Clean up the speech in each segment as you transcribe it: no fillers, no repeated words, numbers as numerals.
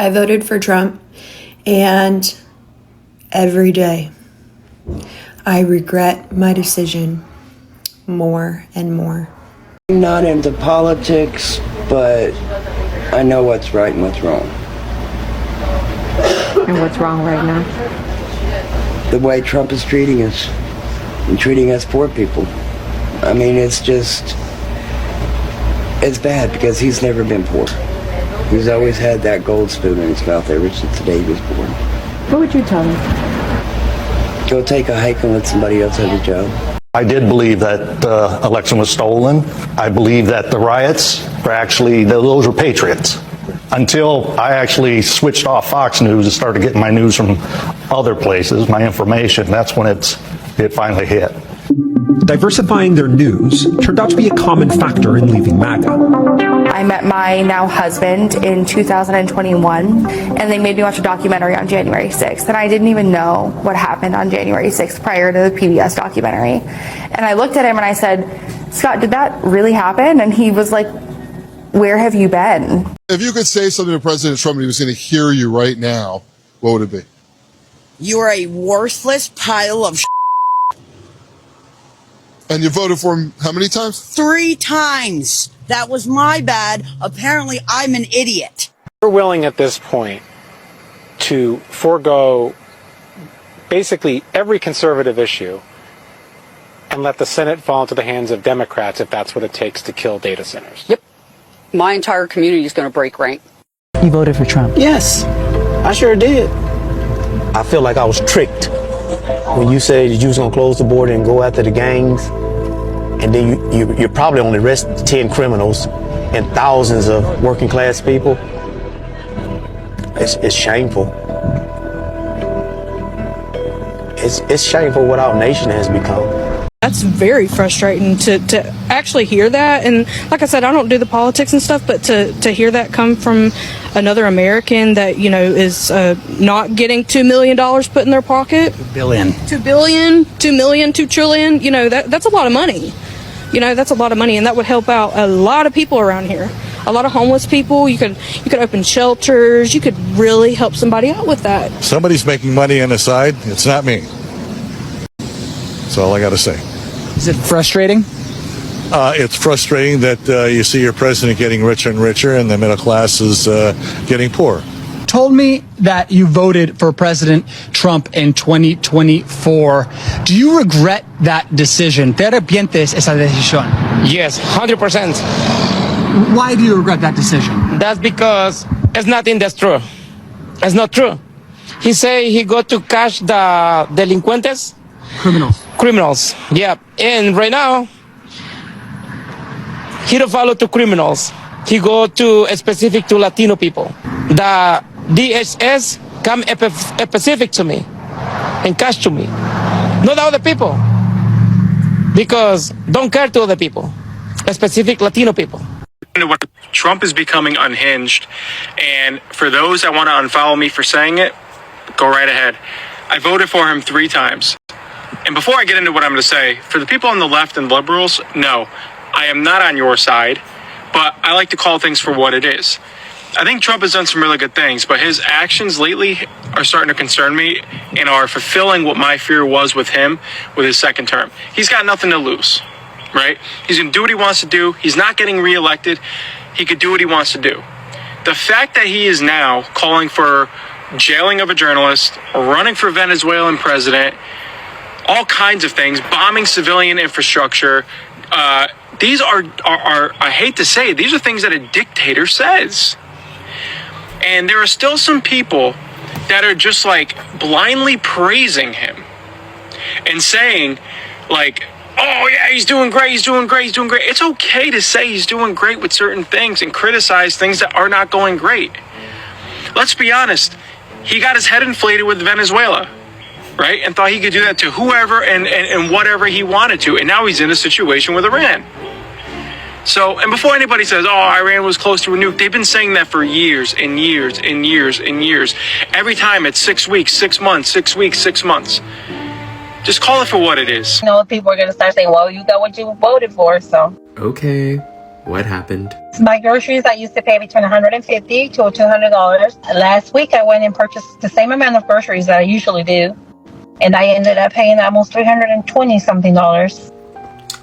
I voted for Trump, and every day I regret my decision more and more. I'm not into politics, but I know what's right and what's wrong. And what's wrong right now? The way Trump is treating us and treating us poor people. I mean, it's bad because he's never been poor. He's always had that gold spoon in his mouth ever since the day he was born. What would you tell him? Go take a hike and let somebody else have a job. I did believe that the election was stolen. I believe that the riots were actually, those were patriots. Until I actually switched off Fox News and started getting my news from other places, my information, that's when it finally hit. Diversifying their news turned out to be a common factor in leaving MAGA. I met my now husband in 2021, and they made me watch a documentary on January 6th, and I didn't even know what happened on January 6th prior to the PBS documentary. And I looked at him and I said, Scott, did that really happen? And he was like, where have you been? If you could say something to President Trump and he was going to hear you right now, what would it be? You're a worthless pile of And you voted for him how many times? 3 times. That was my bad. Apparently, I'm an idiot. We're willing at this point to forego basically every conservative issue and let the Senate fall into the hands of Democrats if that's what it takes to kill data centers. Yep. My entire community is going to break rank. You voted for Trump? Yes, I sure did. I feel like I was tricked when you said that you was going to close the border and go after the gangs, and then you probably only arrest 10 criminals and thousands of working class people. It's shameful. It's shameful what our nation has become. That's very frustrating to actually hear that. And like I said, I don't do the politics and stuff, but to hear that come from another American that, you know, is not getting $2 million put in their pocket. $2 billion. $2 billion, $2 million, $2 trillion. You know, that's a lot of money. You know, that's a lot of money, and that would help out a lot of people around here. A lot of homeless people. You could open shelters. You could really help somebody out with that. Somebody's making money on the side. It's not me. That's all I got to say. Is it frustrating? It's frustrating that you see your president getting richer and richer and the middle class is getting poor. Told me that you voted for President Trump in 2024. Do you regret that decision? ¿Te arrepientes esa decisión? Yes, 100%. Why do you regret that decision? That's because it's nothing that's true. It's not true. He say he go to catch the delincuentes. Criminals, yeah. And right now, he don't follow to criminals. He go to specific to Latino people. The DHS come specific to me and catch to me, not other people, because don't care to other people, specific Latino people. Trump is becoming unhinged, and for those that want to unfollow me for saying it, go right ahead. I voted for him 3 times. And before I get into what I'm going to say, for the people on the left and liberals, no, I am not on your side, but I like to call things for what it is. I think Trump has done some really good things, but his actions lately are starting to concern me and are fulfilling what my fear was with him with his second term. He's got nothing to lose, right? He's going to do what he wants to do. He's not getting reelected. He could do what he wants to do. The fact that he is now calling for jailing of a journalist, running for Venezuelan president, all kinds of things, bombing civilian infrastructure. These are, I hate to say, these are things that a dictator says. And there are still some people that are just like blindly praising him and saying like, oh yeah, he's doing great, he's doing great, he's doing great. It's okay to say he's doing great with certain things and criticize things that are not going great. Let's be honest. He got his head inflated with Venezuela, right? And thought he could do that to whoever and whatever he wanted to. And now he's in a situation with Iran. So, and before anybody says, oh, Iran was close to a nuke, they've been saying that for years and years and years and years. Every time it's 6 weeks, 6 months, 6 weeks, 6 months. Just call it for what it is. You know, people are going to start saying, well, you got what you voted for, so. Okay, What happened? My groceries, I used to pay between $150 to $200. Last week, I went and purchased the same amount of groceries that I usually do, and I ended up paying almost $320 something.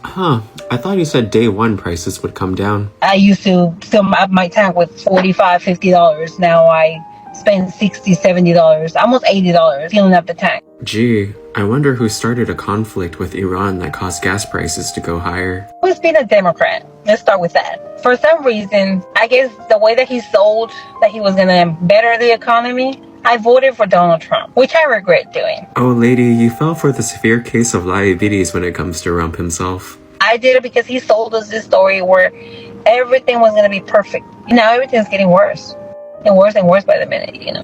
Huh. I thought you said day one prices would come down. I used to fill up my tank with $45, $50. Now I spend $60, $70, almost $80 filling up the tank. Gee, I wonder who started a conflict with Iran that caused gas prices to go higher. Who's been a Democrat? Let's start with that. For some reason, I guess the way that he sold that he was going to better the economy, I voted for Donald Trump, which I regret doing. Oh, lady, you fell for the severe case of liabilities when it comes to Trump himself. I did it because he sold us this story where everything was going to be perfect. Now everything's getting worse and worse by the minute, you know.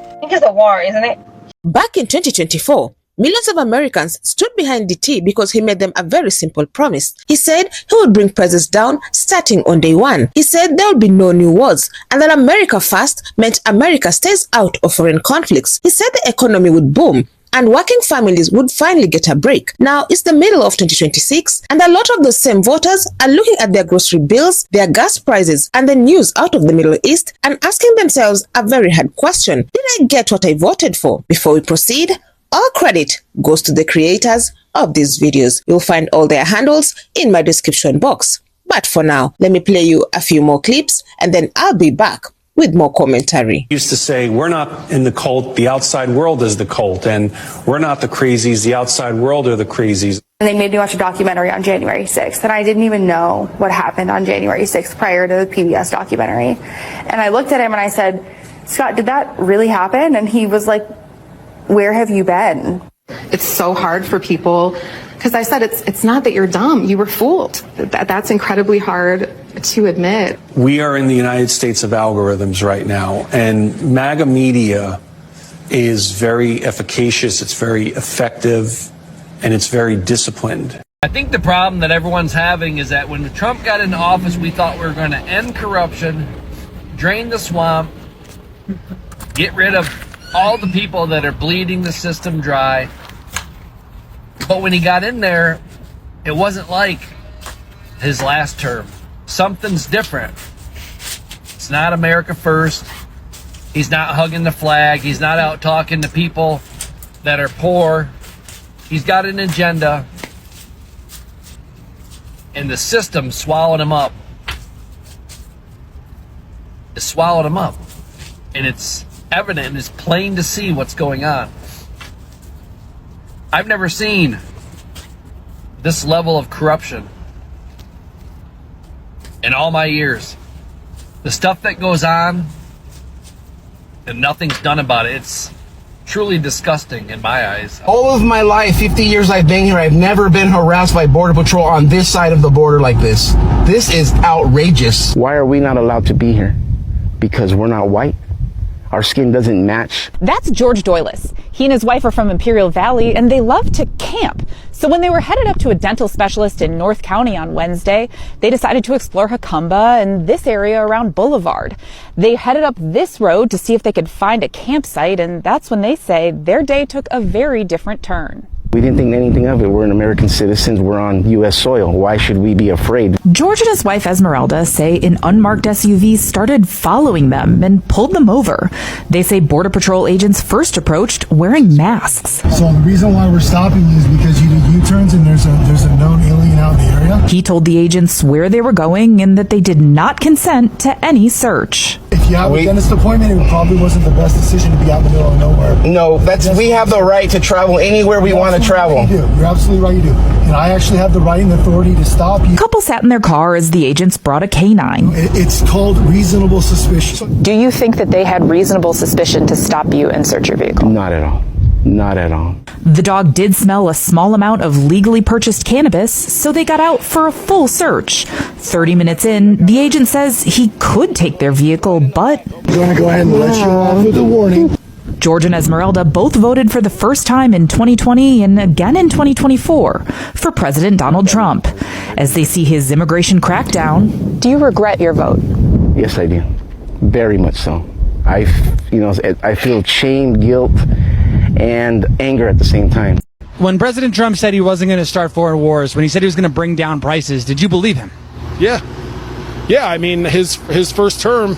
I think it's a war, isn't it? Back in 2024, millions of Americans stood behind DT because he made them a very simple promise. He said he would bring prices down starting on day one. He said there would be no new wars and that America First meant America stays out of foreign conflicts. He said the economy would boom and working families would finally get a break. Now it's the middle of 2026 and a lot of the same voters are looking at their grocery bills, their gas prices and the news out of the Middle East and asking themselves a very hard question. Did I get what I voted for? Before we proceed, all credit goes to the creators of these videos. You'll find all their handles in my description box. But for now, let me play you a few more clips and then I'll be back with more commentary. Used to say, we're not in the cult, the outside world is the cult, and we're not the crazies, the outside world are the crazies. And they made me watch a documentary on January 6th, and I didn't even know what happened on January 6th prior to the PBS documentary. And I looked at him and I said, Scott, did that really happen? And he was like, where have you been? It's so hard for people, because I said it's not that you're dumb, you were fooled. That's incredibly hard to admit. We are in the United States of algorithms right now, and MAGA media is very efficacious, it's very effective, and it's very disciplined. I think the problem that everyone's having is that when Trump got into office, we thought we were going to end corruption, drain the swamp, get rid of all the people that are bleeding the system dry. But when he got in there, it wasn't like his last term. Something's different. It's not America first. He's not hugging the flag. He's not out talking to people that are poor. He's got an agenda. And the system swallowed him up. It swallowed him up. And it's evident and it's plain to see what's going on. I've never seen this level of corruption in all my years. The stuff that goes on and nothing's done about it, it's truly disgusting in my eyes. All of my life, 50 years I've been here, I've never been harassed by Border Patrol on this side of the border like this. This is outrageous. Why are we not allowed to be here? Because we're not white? Our skin doesn't match. That's George Doylis. He and his wife are from Imperial Valley and they love to camp. So when they were headed up to a dental specialist in North County on Wednesday, they decided to explore Jacumba and this area around Boulevard. They headed up this road to see if they could find a campsite, and that's when they say their day took a very different turn. We didn't think anything of it. We're American citizens. We're on U.S. soil. Why should we be afraid? George and his wife Esmeralda say an unmarked SUV started following them and pulled them over. They say Border Patrol agents first approached wearing masks. So the reason why we're stopping you is because you did U-turns and there's a known alien out in the area. He told the agents where they were going and that they did not consent to any search. If you have a dentist appointment, it probably wasn't the best decision to be out in the middle of nowhere. No, we have the right to travel anywhere we want to travel. You do. You're absolutely right, you do. And I actually have the right and authority to stop you. The couple sat in their car as the agents brought a canine. It's called reasonable suspicion. Do you think that they had reasonable suspicion to stop you and search your vehicle? Not at all. Not at all. The dog did smell a small amount of legally purchased cannabis, so they got out for a full search. 30 minutes in, the agent says he could take their vehicle, but... I'm going to go ahead and let you off with a warning. George and Esmeralda both voted for the first time in 2020 and again in 2024 for President Donald Trump. As they see his immigration crackdown, do you regret your vote? Yes, I do. Very much so. I feel shame, guilt, and anger at the same time. when President Trump said he wasn't going to start foreign wars, when he said he was going to bring down prices, did you believe him? Yeah. I mean, his first term,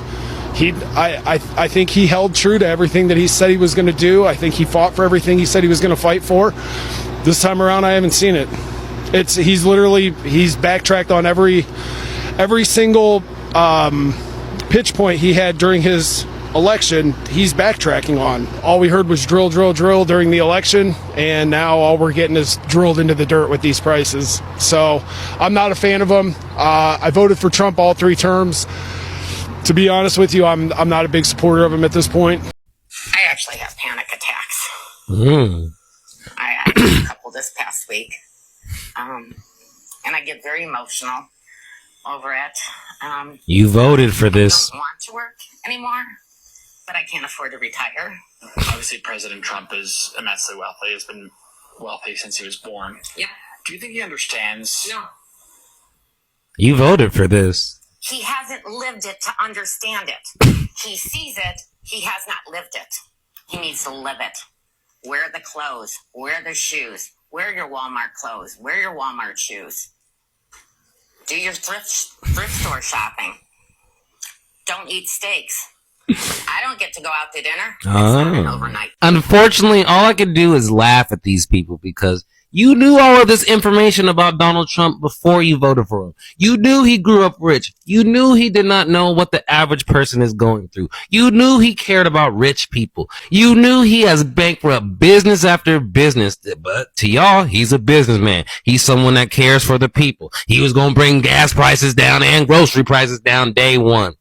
I think he held true to everything that he said he was going to do. I think he fought for everything he said he was going to fight for. This time around, I haven't seen it. He's backtracked on every single pitch point he had during his election. He's backtracking on. All we heard was drill during the election, and now all we're getting is drilled into the dirt with these prices. So I'm not a fan of him. I voted for Trump all 3 terms. To be honest with you, I'm not a big supporter of him at this point. I actually have panic attacks. I had a couple this past week. And I get very emotional over it. You voted for this. I don't want to work anymore, but I can't afford to retire. Obviously, President Trump is immensely wealthy. He's been wealthy since he was born. Yep. Do you think he understands? No. You voted for this. He hasn't lived it to understand it. He sees it. He has not lived it. He needs to live it. Wear the clothes. Wear the shoes. Wear your Walmart clothes. Wear your Walmart shoes. Do your thrift store shopping. Don't eat steaks. I don't get to go out to dinner. It's not an overnight. Unfortunately, all I can do is laugh at these people because you knew all of this information about Donald Trump before you voted for him. You knew he grew up rich. You knew he did not know what the average person is going through. You knew he cared about rich people. You knew he has bankrupt business after business. But to y'all, he's a businessman. He's someone that cares for the people. He was going to bring gas prices down and grocery prices down day one.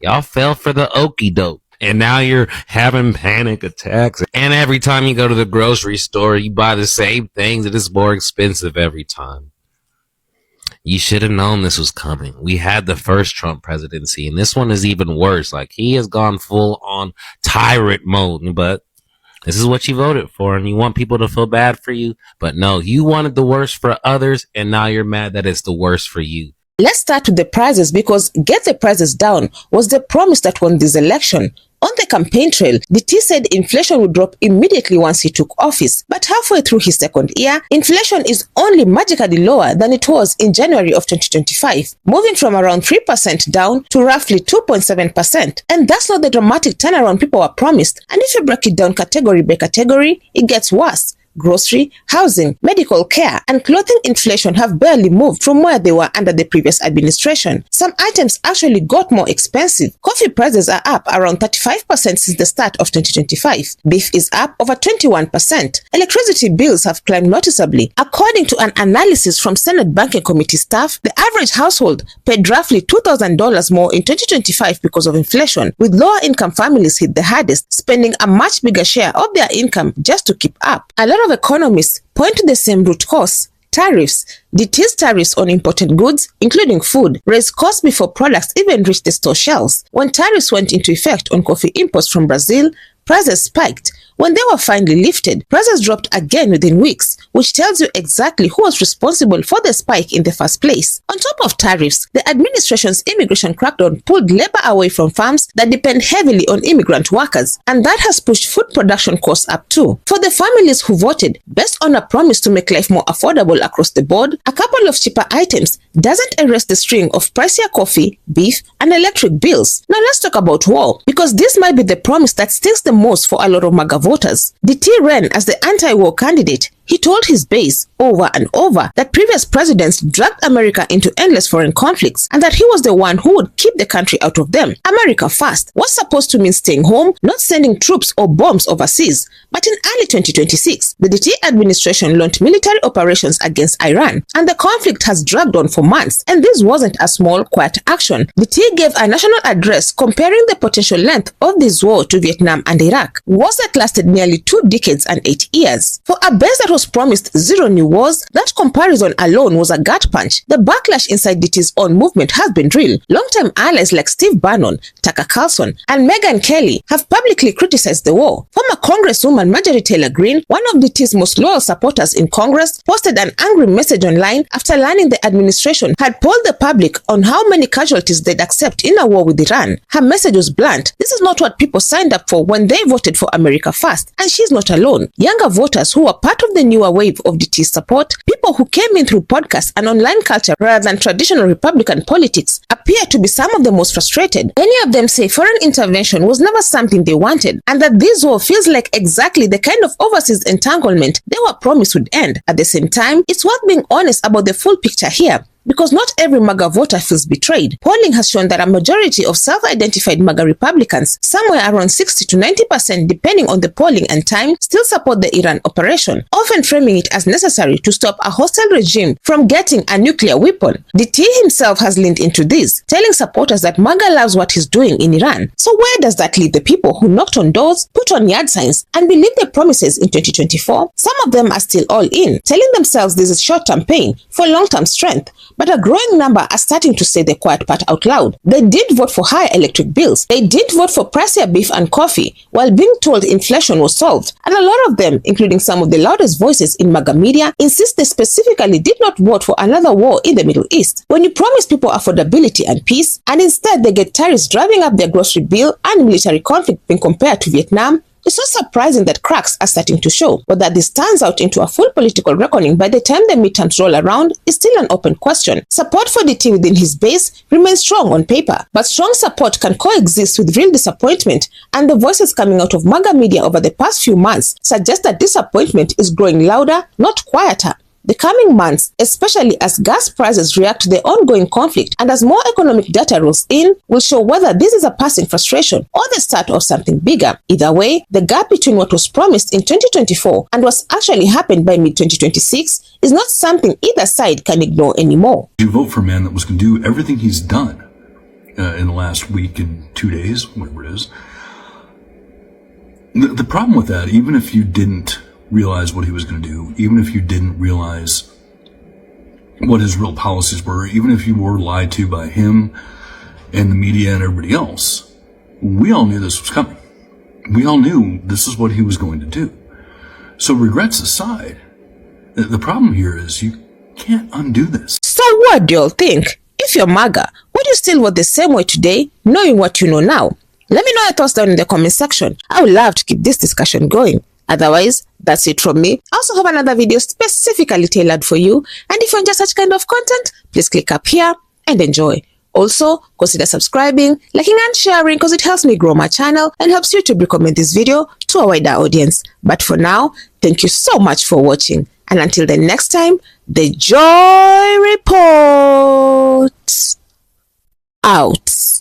Y'all fell for the okie doke. And now you're having panic attacks. And every time you go to the grocery store, you buy the same things and it's more expensive every time. You should have known this was coming. We had the first Trump presidency, and this one is even worse. Like, he has gone full on tyrant mode, but this is what you voted for, and you want people to feel bad for you. But no, you wanted the worst for others, and now you're mad that it's the worst for you. Let's start with the prices, because get the prices down was the promise that won this election. On the campaign trail, the T said inflation would drop immediately once he took office. But halfway through his second year, inflation is only magically lower than it was in January of 2025, moving from around 3% down to roughly 2.7%. And that's not the dramatic turnaround people were promised. And if you break it down category by category, it gets worse. Grocery, housing, medical care, and clothing inflation have barely moved from where they were under the previous administration. Some items actually got more expensive. Coffee prices are up around 35% since the start of 2025. Beef is up over 21%. Electricity bills have climbed noticeably. According to an analysis from Senate Banking Committee staff, the average household paid roughly $2,000 more in 2025 because of inflation, with lower income families hit the hardest, spending a much bigger share of their income just to keep up. A lot of economists point to the same root cause: tariffs. DT's tariffs on imported goods, including food, raised costs before products even reached the store shelves. When tariffs went into effect on coffee imports from Brazil, prices spiked. When they were finally lifted, prices dropped again within weeks, which tells you exactly who was responsible for the spike in the first place. On top of tariffs, the administration's immigration crackdown pulled labor away from farms that depend heavily on immigrant workers, and that has pushed food production costs up too. For the families who voted based on a promise to make life more affordable across the board, a couple of cheaper items doesn't erase the string of pricier coffee, beef, and electric bills. Now let's talk about war, because this might be the promise that stings the most for a lot of MAGA voters. DT ran as the anti-war candidate. He told his base over and over that previous presidents dragged America into endless foreign conflicts and that he was the one who would keep the country out of them. America first was supposed to mean staying home, not sending troops or bombs overseas. But in early 2026, the DT administration launched military operations against Iran, and the conflict has dragged on for months. And this wasn't a small, quiet action. DT gave a national address comparing the potential length of this war to Vietnam and Iraq, wars that lasted nearly 2 decades and 8 years. For a base that was promised zero new wars, that comparison alone was a gut punch. The backlash inside DT's own movement has been real. Longtime allies like Steve Bannon, Tucker Carlson, and Megyn Kelly have publicly criticized the war. Former Congresswoman Marjorie Taylor Greene, one of DT's most loyal supporters in Congress, posted an angry message online after learning the administration had polled the public on how many casualties they'd accept in a war with Iran. Her message was blunt. This is not what people signed up for when they voted for America First, and she's not alone. Younger voters who were part of the the newer wave of DT's support, people who came in through podcasts and online culture rather than traditional Republican politics appear to be some of the most frustrated. Many of them say foreign intervention was never something they wanted, and that this war feels like exactly the kind of overseas entanglement they were promised would end. At the same time, it's worth being honest about the full picture here, because not every MAGA voter feels betrayed. Polling has shown that a majority of self-identified MAGA Republicans, somewhere around 60 to 90% depending on the polling and time, still support the Iran operation, often framing it as necessary to stop a hostile regime from getting a nuclear weapon. DT himself has leaned into this, telling supporters that MAGA loves what he's doing in Iran. So where does that leave the people who knocked on doors, put on yard signs, and believed the promises in 2024? Some of them are still all in, telling themselves this is short-term pain for long-term strength. But a growing number are starting to say the quiet part out loud. They did vote for higher electric bills. They did vote for pricier beef and coffee while being told inflation was solved. And a lot of them, including some of the loudest voices in MAGA media, insist they specifically did not vote for another war in the Middle East. When you promise people affordability and peace, and instead they get tariffs driving up their grocery bill and military conflict being compared to Vietnam, it's not surprising that cracks are starting to show. But that this turns out into a full political reckoning by the time the midterms roll around is still an open question. Support for DT within his base remains strong on paper, but strong support can coexist with real disappointment, and the voices coming out of MAGA media over the past few months suggest that disappointment is growing louder, not quieter. The coming months, especially as gas prices react to the ongoing conflict and as more economic data rolls in, will show whether this is a passing frustration or the start of something bigger. Either way, the gap between what was promised in 2024 and what's actually happened by mid-2026 is not something either side can ignore anymore. You vote for a man that was going to do everything he's done in the last week and 2 days, whatever it is. The problem with that, even if you didn't realize what he was going to do, even if you didn't realize what his real policies were, even if you were lied to by him and the media and everybody else, we all knew this was coming. We all knew this is what he was going to do. So regrets aside, the problem here is you can't undo this. So what do you all think? If you're MAGA, would you still vote the same way today, knowing what you know now? Let me know your thoughts down in the comment section. I would love to keep this discussion going. Otherwise, that's it from me. I also have another video specifically tailored for you. And if you enjoy such kind of content, please click up here and enjoy. Also, consider subscribing, liking and sharing because it helps me grow my channel and helps YouTube recommend this video to a wider audience. But for now, thank you so much for watching. And until the next time, the Joy Report out.